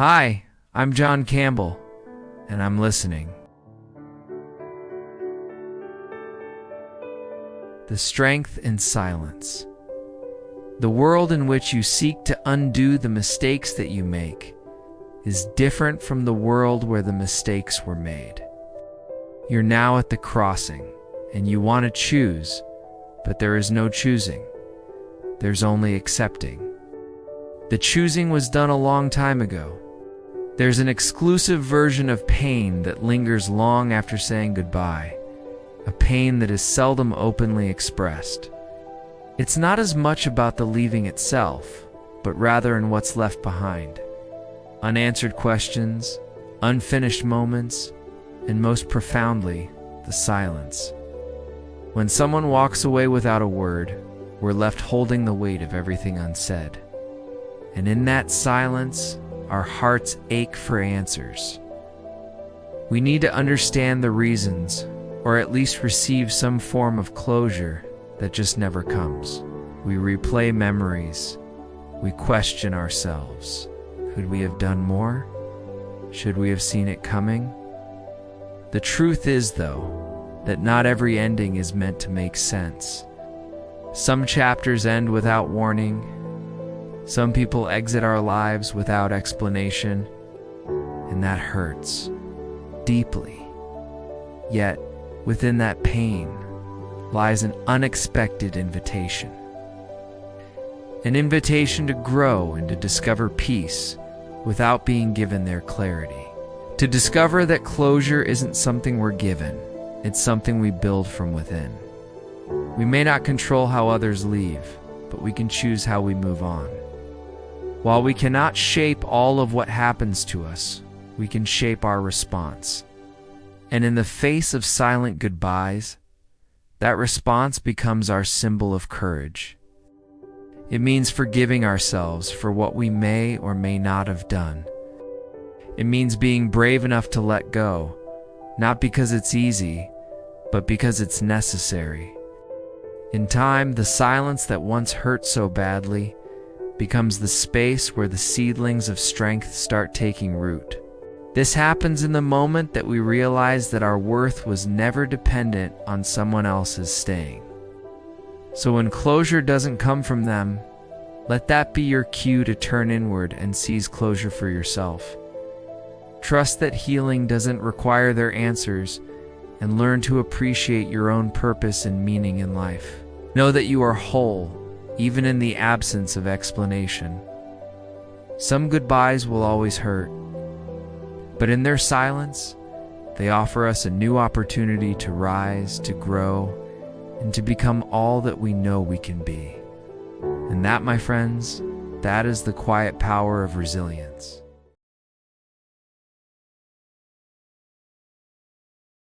Hi, I'm John Campbell, and I'm listening. The strength in silence. The world in which you seek to undo the mistakes that you make is different from the world where the mistakes were made. You're now at the crossing, and you want to choose, but there is no choosing. There's only accepting. The choosing was done a long time ago. There's an exclusive version of pain that lingers long after saying goodbye, a pain that is seldom openly expressed. It's not as much about the leaving itself, but rather in what's left behind. Unanswered questions, unfinished moments, and most profoundly, the silence. When someone walks away without a word, we're left holding the weight of everything unsaid. And in that silence, our hearts ache for answers. We need to understand the reasons, or at least receive some form of closure that just never comes. We replay memories. We question ourselves. Could we have done more? Should we have seen it coming? The truth is, though, that not every ending is meant to make sense. Some chapters end without warning. Some people exit our lives without explanation, and that hurts deeply. Yet, within that pain lies an unexpected invitation. An invitation to grow and to discover peace without being given their clarity. To discover that closure isn't something we're given, it's something we build from within. We may not control how others leave, but we can choose how we move on. While we cannot shape all of what happens to us, we can shape our response. And in the face of silent goodbyes, that response becomes our symbol of courage. It means forgiving ourselves for what we may or may not have done. It means being brave enough to let go, not because it's easy, but because it's necessary. In time, the silence that once hurt so badly becomes the space where the seedlings of strength start taking root. This happens in the moment that we realize that our worth was never dependent on someone else's staying. So when closure doesn't come from them, let that be your cue to turn inward and seize closure for yourself. Trust that healing doesn't require their answers, and learn to appreciate your own purpose and meaning in life. Know that you are whole, even in the absence of explanation. Some goodbyes will always hurt, but in their silence, they offer us a new opportunity to rise, to grow, and to become all that we know we can be. And that, my friends, that is the quiet power of resilience.